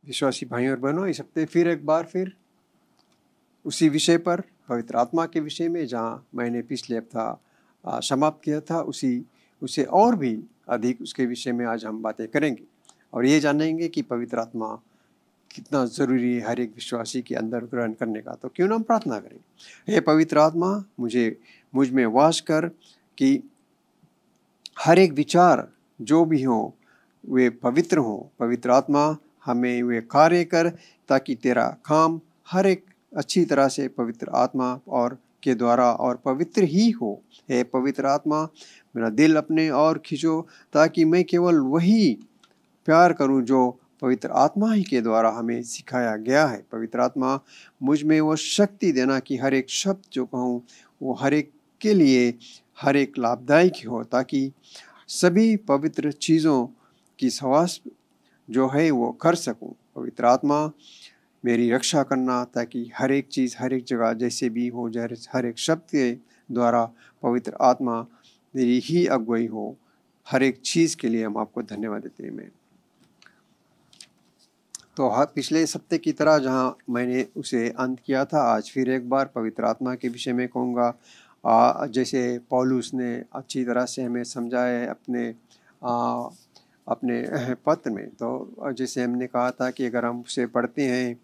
विश्वासी भाइयों और बहनों, इस हफ्ते फिर एक बार फिर उसी विषय पर, पवित्र आत्मा के विषय में, जहाँ मैंने पिछले हफ्ता समाप्त किया था, उसे और भी अधिक उसके विषय में आज हम बातें करेंगे और ये जानेंगे कि पवित्र आत्मा कितना ज़रूरी है हर एक विश्वासी के अंदर ग्रहण करने का। तो क्यों ना हम प्रार्थना करें। हे पवित्र आत्मा, मुझ में वास कर कि हर एक विचार जो भी हो वे पवित्र हों। पवित्र आत्मा हमें वे कार्य कर ताकि तेरा काम हर एक अच्छी तरह से पवित्र आत्मा और के द्वारा और पवित्र ही हो। हे पवित्र आत्मा, मेरा दिल अपने और खींचो ताकि मैं केवल वही प्यार करूं जो पवित्र आत्मा ही के द्वारा हमें सिखाया गया है। पवित्र आत्मा, मुझ में वो शक्ति देना कि हर एक शब्द जो कहूँ वो हर एक के लिए हर एक लाभदायक हो, ताकि सभी पवित्र चीज़ों की सहवास जो है वो कर सकूं। पवित्र आत्मा, मेरी रक्षा करना ताकि हर एक चीज़ हर एक जगह जैसे भी हो जाए, हर एक शब्द के द्वारा पवित्र आत्मा मेरी ही अगुवाई हो। हर एक चीज़ के लिए हम आपको धन्यवाद देते हैं। मैं तो पिछले सप्ताह की तरह जहाँ मैंने उसे अंत किया था, आज फिर एक बार पवित्र आत्मा के विषय में कहूँगा। जैसे पौलुस ने अच्छी तरह से हमें समझाया है अपने पत्र में। तो जैसे हमने कहा था कि अगर हम उसे पढ़ते हैं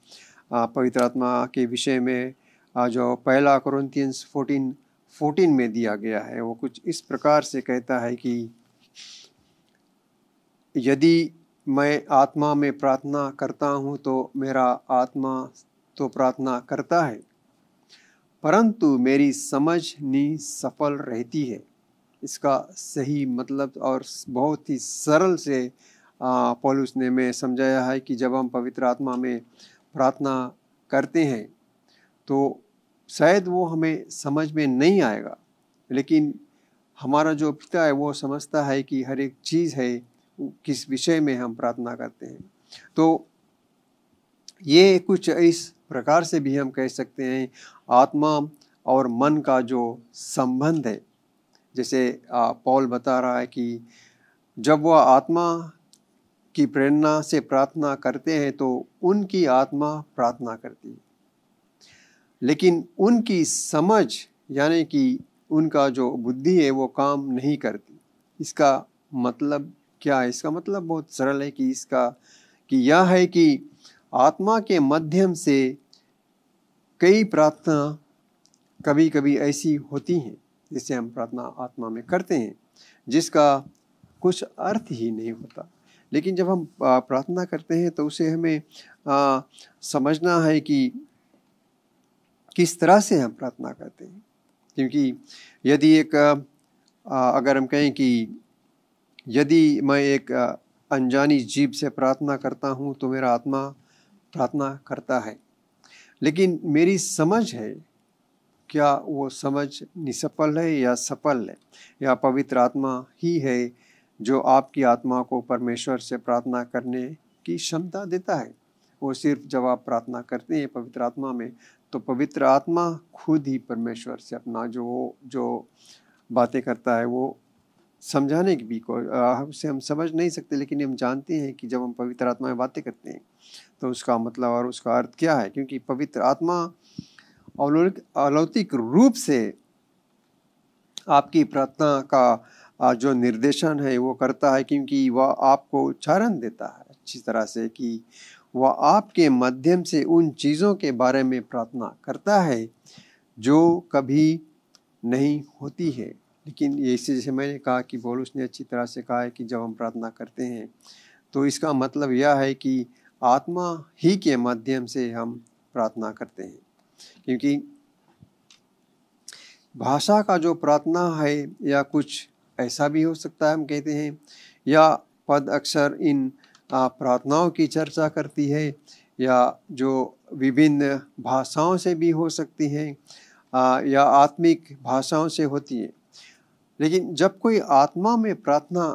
पवित्र आत्मा के विषय में, जो पहला कोरिन्थियंस 14 में दिया गया है, वो कुछ इस प्रकार से कहता है कि यदि मैं आत्मा में प्रार्थना करता हूँ तो मेरा आत्मा तो प्रार्थना करता है, परंतु मेरी समझ निसफल रहती है। इसका सही मतलब और बहुत ही सरल से पौलुस ने में समझाया है कि जब हम पवित्र आत्मा में प्रार्थना करते हैं तो शायद वो हमें समझ में नहीं आएगा, लेकिन हमारा जो पिता है वो समझता है कि हर एक चीज़ है किस विषय में हम प्रार्थना करते हैं। तो ये कुछ इस प्रकार से भी हम कह सकते हैं आत्मा और मन का जो संबंध है। जैसे पौल बता रहा है कि जब वह आत्मा की प्रेरणा से प्रार्थना करते हैं तो उनकी आत्मा प्रार्थना करती है, लेकिन उनकी समझ यानी कि उनका जो बुद्धि है वो काम नहीं करती। इसका मतलब क्या है? इसका मतलब बहुत सरल है कि यह है कि आत्मा के माध्यम से कई प्रार्थना कभी कभी ऐसी होती हैं जिसे हम प्रार्थना आत्मा में करते हैं, जिसका कुछ अर्थ ही नहीं होता। लेकिन जब हम प्रार्थना करते हैं तो उसे हमें समझना है कि किस तरह से हम प्रार्थना करते हैं। क्योंकि यदि अगर हम कहें कि यदि मैं एक अनजानी जीभ से प्रार्थना करता हूँ तो मेरा आत्मा प्रार्थना करता है, लेकिन मेरी समझ है, क्या वो समझ निसफल है या सफल है? या पवित्र आत्मा ही है जो आपकी आत्मा को परमेश्वर से प्रार्थना करने की क्षमता देता है। वो सिर्फ जब आप प्रार्थना करते हैं पवित्र आत्मा में, तो पवित्र आत्मा खुद ही परमेश्वर से अपना जो बातें करता है वो समझाने की भी उसे हम समझ नहीं सकते, लेकिन हम जानते हैं कि जब हम पवित्र आत्मा में बातें करते हैं तो उसका मतलब और उसका अर्थ क्या है। क्योंकि पवित्र आत्मा अलौकिक रूप से आपकी प्रार्थना का जो निर्देशन है वो करता है, क्योंकि वह आपको उच्चारण देता है अच्छी तरह से कि वह आपके माध्यम से उन चीज़ों के बारे में प्रार्थना करता है जो कभी नहीं होती है। लेकिन ये जैसे मैंने कहा कि पौलुस ने अच्छी तरह से कहा है कि जब हम प्रार्थना करते हैं तो इसका मतलब यह है कि आत्मा ही के माध्यम से हम प्रार्थना करते हैं। क्योंकि भाषा का जो प्रार्थना है या कुछ ऐसा भी हो सकता है, हम कहते हैं, या पद अक्षर इन प्रार्थनाओं की चर्चा करती है, या जो विभिन्न भाषाओं से भी हो सकती हैं या आत्मिक भाषाओं से होती है। लेकिन जब कोई आत्मा में प्रार्थना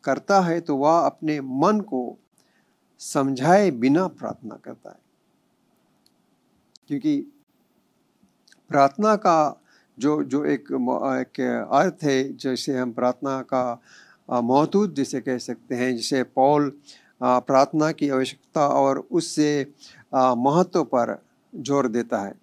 करता है तो वह अपने मन को समझाए बिना प्रार्थना करता है। क्योंकि प्रार्थना का जो एक अर्थ है, जैसे हम प्रार्थना का महत्व जिसे कह सकते हैं, जिसे पौल प्रार्थना की आवश्यकता और उससे महत्व पर जोर देता है।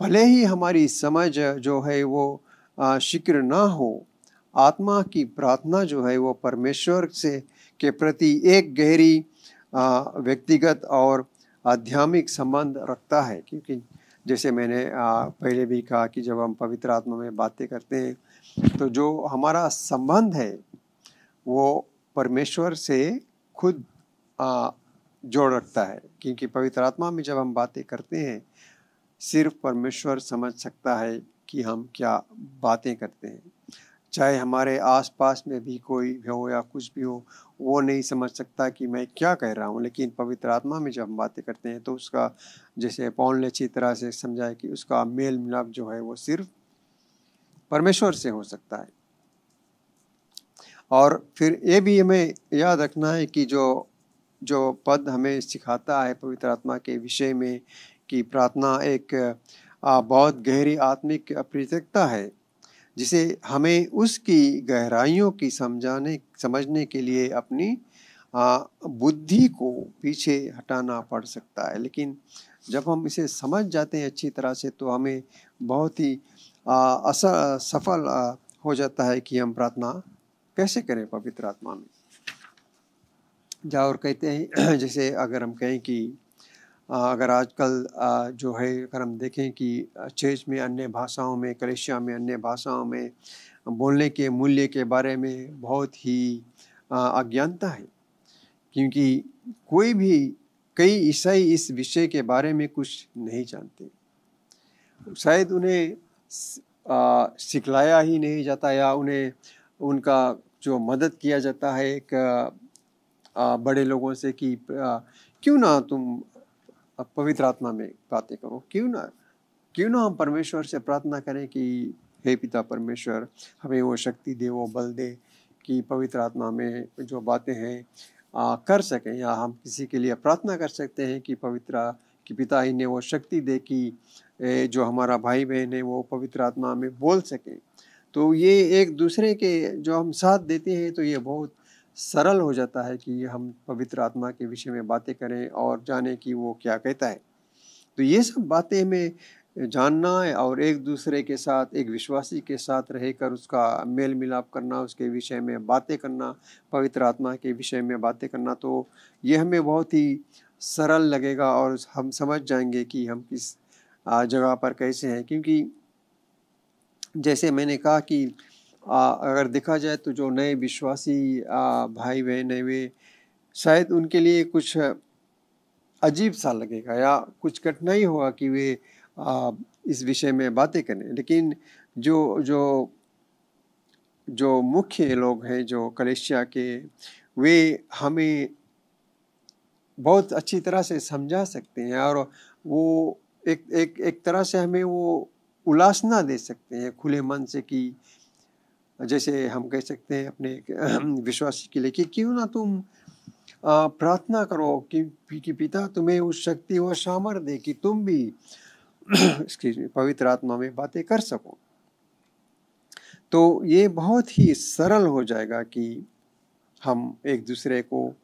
भले ही हमारी समझ जो है वो शीघ्र ना हो, आत्मा की प्रार्थना जो है वो परमेश्वर से के प्रति एक गहरी व्यक्तिगत और आध्यात्मिक संबंध रखता है। क्योंकि जैसे मैंने पहले भी कहा कि जब हम पवित्र आत्मा में बातें करते हैं तो जो हमारा संबंध है वो परमेश्वर से खुद जोड़ रखता है। क्योंकि पवित्र आत्मा में जब हम बातें करते हैं सिर्फ परमेश्वर समझ सकता है कि हम क्या बातें करते हैं। चाहे हमारे आसपास में भी कोई हो या कुछ भी हो, वो नहीं समझ सकता कि मैं क्या कह रहा हूँ। लेकिन पवित्र आत्मा में जब हम बातें करते हैं तो उसका, जैसे पौल ने अच्छी तरह से समझाया कि उसका मेल मिलाप जो है वो सिर्फ परमेश्वर से हो सकता है। और फिर ये भी हमें याद रखना है कि जो पद हमें सिखाता है पवित्र आत्मा के विषय में कि प्रार्थना एक बहुत गहरी आत्मिक प्रतीकता है जिसे हमें उसकी गहराइयों की समझने के लिए अपनी बुद्धि को पीछे हटाना पड़ सकता है। लेकिन जब हम इसे समझ जाते हैं अच्छी तरह से तो हमें बहुत ही सफल हो जाता है कि हम प्रार्थना कैसे करें पवित्र आत्मा में। और कहते हैं जैसे अगर हम कहें कि अगर आजकल जो है अगर हम देखें कि चर्च में अन्य भाषाओं में, कलीसिया में अन्य भाषाओं में बोलने के मूल्य के बारे में बहुत ही अज्ञानता है। क्योंकि कई ईसाई इस विषय के बारे में कुछ नहीं जानते। शायद उन्हें सिखलाया ही नहीं जाता या उन्हें उनका जो मदद किया जाता है एक बड़े लोगों से कि क्यों ना तुम पवित्र आत्मा में बातें करो, क्यों ना हम परमेश्वर से प्रार्थना करें कि हे पिता परमेश्वर हमें वो शक्ति दे, वो बल दे कि पवित्र आत्मा में जो बातें हैं कर सकें। या हम किसी के लिए प्रार्थना कर सकते हैं कि पिता ही ने वो शक्ति दे कि जो हमारा भाई बहन है वो पवित्र आत्मा में बोल सकें। तो ये एक दूसरे के जो हम साथ देते हैं तो ये बहुत सरल हो जाता है कि हम पवित्र आत्मा के विषय में बातें करें और जाने कि वो क्या कहता है। तो ये सब बातें हमें जानना है और एक दूसरे के साथ, एक विश्वासी के साथ रहकर उसका मेल मिलाप करना, उसके विषय में बातें करना, पवित्र आत्मा के विषय में बातें करना, तो ये हमें बहुत ही सरल लगेगा और हम समझ जाएंगे कि हम किस जगह पर कैसे हैं। क्योंकि जैसे मैंने कहा कि अगर देखा जाए तो जो नए विश्वासी भाई बहन है वे शायद उनके लिए कुछ अजीब सा लगेगा या कुछ कठिनाई होगा कि वे इस विषय में बातें करें। लेकिन जो मुख्य लोग हैं जो कलीसिया के, वे हमें बहुत अच्छी तरह से समझा सकते हैं और वो एक तरह से हमें वो उलासना दे सकते हैं खुले मन से कि जैसे हम कह सकते हैं अपने विश्वासी के लिए कि क्यों ना तुम प्रार्थना करो कि पिता तुम्हें उस शक्ति और सामर्थ्य दे कि तुम भी पवित्र आत्मा में बातें कर सको। तो ये बहुत ही सरल हो जाएगा कि हम एक दूसरे को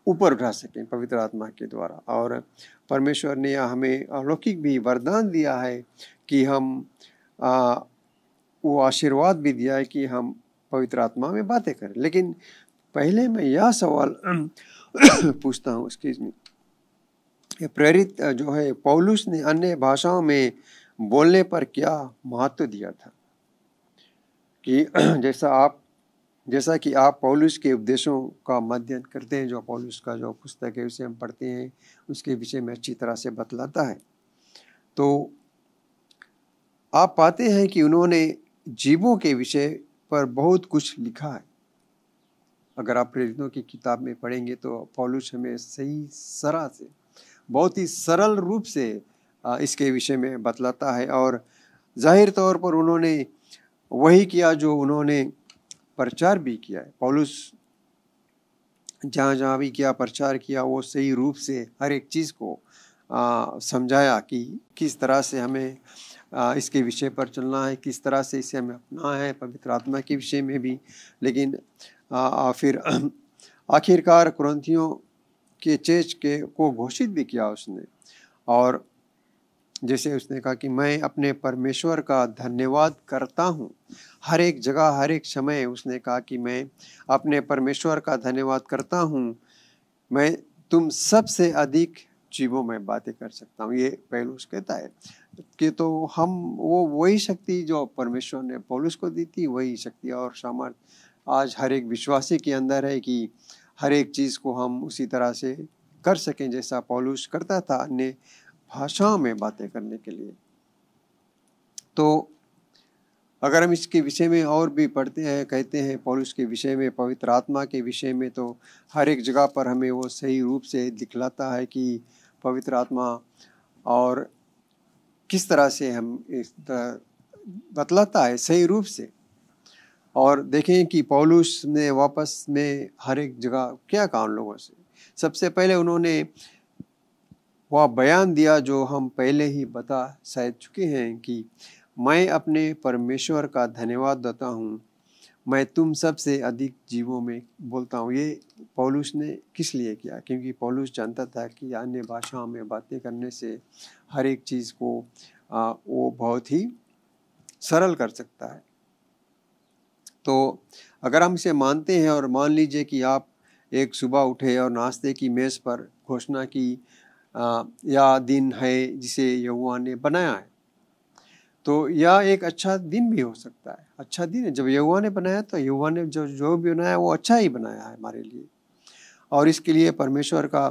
ऊपर उठा सकें पवित्र आत्मा के द्वारा। और परमेश्वर ने हमें अलौकिक भी वरदान दिया है कि हम वो आशीर्वाद भी दिया है कि हम पवित्र आत्मा में बातें करें। लेकिन पहले मैं यह सवाल पूछता हूँ, प्रेरित जो है पौलुस ने अन्य भाषाओं में बोलने पर क्या महत्व दिया था? कि जैसा कि आप पौलुस के उपदेशों का अध्ययन करते हैं, जो पौलुस का जो पुस्तक है उसे हम पढ़ते हैं, उसके विषय में अच्छी तरह से बतलाता है। तो आप पाते हैं कि उन्होंने जीवों के विषय पर बहुत कुछ लिखा है। अगर आप प्रेरितों की किताब में पढ़ेंगे तो पौलुस हमें सही तरह से बहुत ही सरल रूप से इसके विषय में बतलाता है। और जाहिर तौर पर उन्होंने वही किया जो उन्होंने प्रचार भी किया है। पौलुस जहाँ जहाँ भी किया, प्रचार किया, वो सही रूप से हर एक चीज़ को समझाया कि किस तरह से हमें इसके विषय पर चलना है, किस तरह से इसे हमें अपना है, पवित्र आत्मा के विषय में भी। लेकिन फिर आखिरकार कुरिन्थियों के चर्च के को घोषित भी किया उसने, और जैसे उसने कहा कि मैं अपने परमेश्वर का धन्यवाद करता हूँ। हर एक जगह, हर एक समय उसने कहा कि मैं अपने परमेश्वर का धन्यवाद करता हूँ। मैं तुम सबसे अधिक जीवों में बातें कर सकता हूँ, ये पौलुस कहता है कि तो हम वही शक्ति जो परमेश्वर ने पौलुस को दी थी, वही शक्ति और सामर्थ आज हर एक विश्वासी के अंदर है कि हर एक चीज़ को हम उसी तरह से कर सकें जैसा पौलुस करता था अन्य भाषाओं में बातें करने के लिए। तो अगर हम इसके विषय में और भी पढ़ते हैं, कहते हैं पौलुस के विषय में, पवित्र आत्मा के विषय में, तो हर एक जगह पर हमें वो सही रूप से दिखलाता है कि पवित्र आत्मा और किस तरह से हम इस बतलाता है सही रूप से। और देखें कि पौलुस ने वापस में हर एक जगह क्या कहा उन लोगों से। सबसे पहले उन्होंने वह बयान दिया जो हम पहले ही बता शायद चुके हैं कि मैं अपने परमेश्वर का धन्यवाद देता हूँ, मैं तुम सबसे अधिक जीवों में बोलता हूँ। ये पौलुस ने किस लिए किया? क्योंकि पौलुस जानता था कि अन्य भाषाओं में बातें करने से हर एक चीज़ को वो बहुत ही सरल कर सकता है। तो अगर हम इसे मानते हैं और मान लीजिए कि आप एक सुबह उठे और नाश्ते की मेज़ पर घोषणा की यह दिन है जिसे यहोवा ने बनाया है, तो यह एक अच्छा दिन भी हो सकता है। अच्छा दिन है, जब यहोवा ने बनाया तो यहोवा ने जो भी बनाया वो अच्छा ही बनाया है हमारे लिए, और इसके लिए परमेश्वर का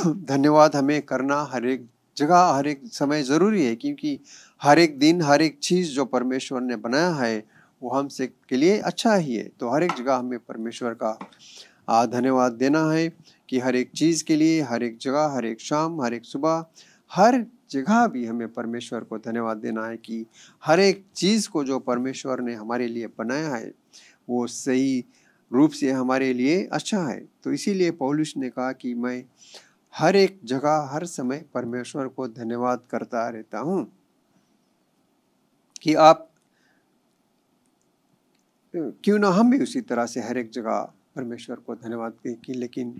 धन्यवाद हमें करना हर एक जगह, हर एक समय ज़रूरी है। क्योंकि हर एक दिन, हर एक चीज़ जो परमेश्वर ने बनाया है वो हमसे के लिए अच्छा ही है। तो हर एक जगह हमें परमेश्वर का धन्यवाद देना है कि हर एक चीज़ के लिए, हर एक जगह, हर एक शाम, हर एक सुबह, हर जगह भी हमें परमेश्वर को धन्यवाद देना है कि हर एक चीज़ को जो परमेश्वर ने हमारे लिए बनाया है वो सही रूप से हमारे लिए अच्छा है। तो इसीलिए पौलुस ने कहा कि मैं हर एक जगह, हर समय परमेश्वर को धन्यवाद करता रहता हूँ। कि आप क्यों ना हम भी उसी तरह से हर एक जगह परमेश्वर को धन्यवाद दें कि लेकिन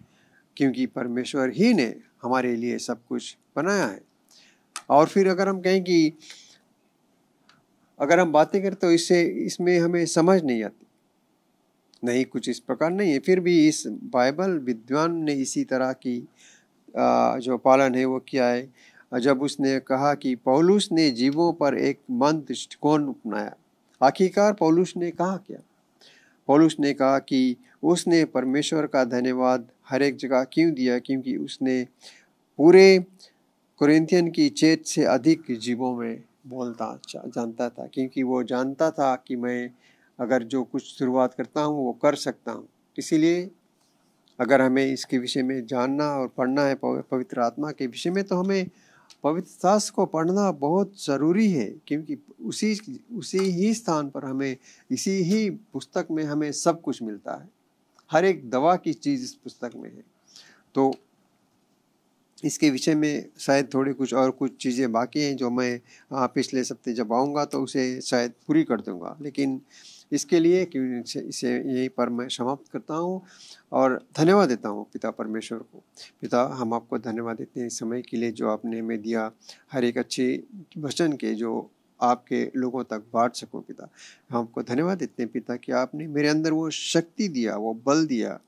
क्योंकि परमेश्वर ही ने हमारे लिए सब कुछ बनाया है। और फिर अगर हम कहें कि अगर हम बातें करें तो इसमें हमें समझ नहीं आती, नहीं कुछ इस प्रकार नहीं है। फिर भी इस बाइबल विद्वान ने इसी तरह की जो पालन है वो किया है जब उसने कहा कि पौलुस ने जीवों पर एक मन दृष्टिकोण अपनाया। आखिरकार पौलुस ने कहा क्या? पौलुस ने कहा कि उसने परमेश्वर का धन्यवाद हर एक जगह क्यों दिया? क्योंकि उसने पूरे कुरिन्थियन की चेत से अधिक जीवों में बोलता जानता था। क्योंकि वो जानता था कि मैं अगर जो कुछ शुरुआत करता हूँ वो कर सकता हूँ। इसीलिए अगर हमें इसके विषय में जानना और पढ़ना है पवित्र आत्मा के विषय में, तो हमें पवित्र शास्त्र को पढ़ना बहुत ज़रूरी है। क्योंकि उसी ही स्थान पर हमें, इसी ही पुस्तक में हमें सब कुछ मिलता है। हर एक दवा की चीज़ इस पुस्तक में है। तो इसके विषय में शायद थोड़े कुछ चीज़ें बाकी हैं जो मैं पिछले हफ्ते जब आऊँगा तो उसे शायद पूरी कर दूँगा। लेकिन इसके लिए इसे यहीं पर मैं समाप्त करता हूँ और धन्यवाद देता हूँ पिता परमेश्वर को। पिता, हम आपको धन्यवाद देते हैं इस समय के लिए जो आपने हमें दिया, हर एक अच्छे वचन के जो आपके लोगों तक बांट सकूं। पिता, हम आपको धन्यवाद देते हैं पिता कि आपने मेरे अंदर वो शक्ति दिया, वो बल दिया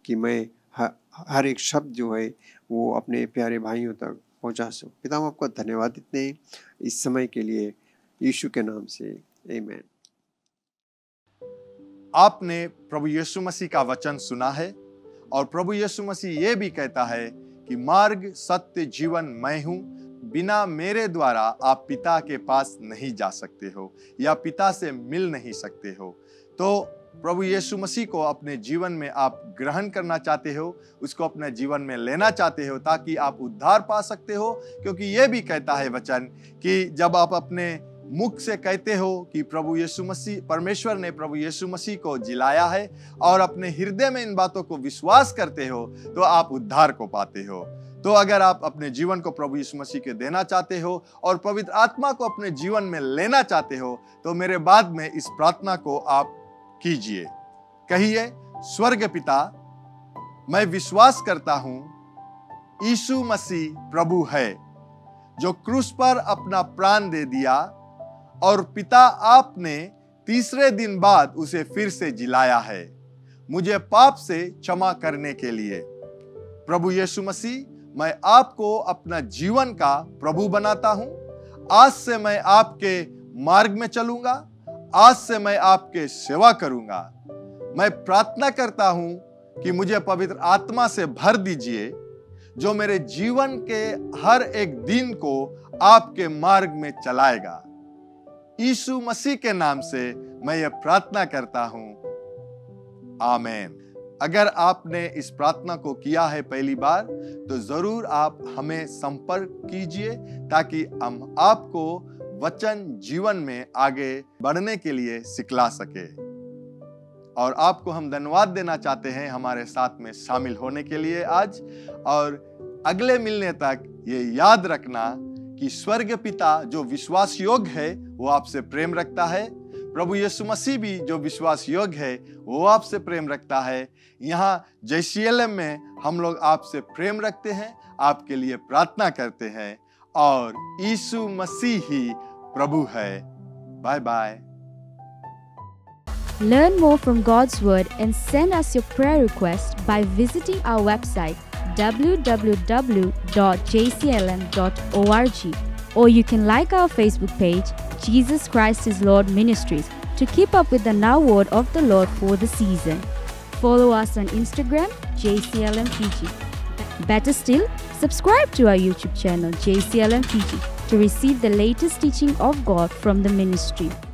कि मैं हर एक शब्द जो है वो अपने प्यारे भाइयों तक पहुँचा सकूं। पिता, हम आपको धन्यवाद देते हैं इस समय के लिए, यीशु के नाम से, आमीन। आपने प्रभु यीशु मसीह का वचन सुना है और प्रभु यीशु मसीह ये भी कहता है कि मार्ग, सत्य, जीवन मैं हूं, बिना मेरे द्वारा आप पिता के पास नहीं जा सकते हो या पिता से मिल नहीं सकते हो। तो प्रभु यीशु मसीह को अपने जीवन में आप ग्रहण करना चाहते हो, उसको अपने जीवन में लेना चाहते हो ताकि आप उद्धार पा सकते हो। क्योंकि ये भी कहता है वचन कि जब आप अपने मुख से कहते हो कि प्रभु यीशु मसीह, परमेश्वर ने प्रभु यीशु मसीह को जिलाया है और अपने हृदय में इन बातों को विश्वास करते हो तो आप उद्धार को पाते हो। तो अगर आप अपने जीवन को प्रभु यीशु मसीह के देना चाहते हो और पवित्र आत्मा को अपने जीवन में लेना चाहते हो तो मेरे बाद में इस प्रार्थना को आप कीजिए। कहिए, स्वर्ग पिता, मैं विश्वास करता हूं यीशु मसीह प्रभु है, जो क्रूस पर अपना प्राण दे दिया और पिता आपने तीसरे दिन बाद उसे फिर से जिलाया है मुझे पाप से क्षमा करने के लिए। प्रभु यीशु मसीह, मैं आपको अपना जीवन का प्रभु बनाता हूं। आज से मैं आपके मार्ग में चलूंगा। आज से मैं आपके सेवा करूंगा। मैं प्रार्थना करता हूं कि मुझे पवित्र आत्मा से भर दीजिए, जो मेरे जीवन के हर एक दिन को आपके मार्ग में चलाएगा। यीशु मसीह के नाम से मैं ये प्रार्थना करता हूं, आमीन। अगर आपने इस प्रार्थना को किया है पहली बार, तो जरूर आप हमें संपर्क कीजिए, ताकि हम आपको वचन जीवन में आगे बढ़ने के लिए सिखला सके। और आपको हम धन्यवाद देना चाहते हैं हमारे साथ में शामिल होने के लिए आज। और अगले मिलने तक ये याद रखना कि स्वर्ग पिता जो विश्वास योग्य है वो आपसे प्रेम रखता है। प्रभु यीशु मसीह भी जो विश्वास योग्य है वो आपसे प्रेम रखता है। यहाँ JCLM में हम लोग आपसे प्रेम रखते हैं, आपके लिए प्रार्थना करते हैं, और यीशु मसीह ही प्रभु है। Bye bye. Learn more from God's Word and send us your prayer request by visiting our website www.jclm.org, or you can like our Facebook page, Jesus Christ is Lord Ministries, to keep up with the now word of the Lord for the season. Follow us on Instagram, JCLM Fiji. Better still, subscribe to our YouTube channel, JCLM Fiji, to receive the latest teaching of God from the ministry.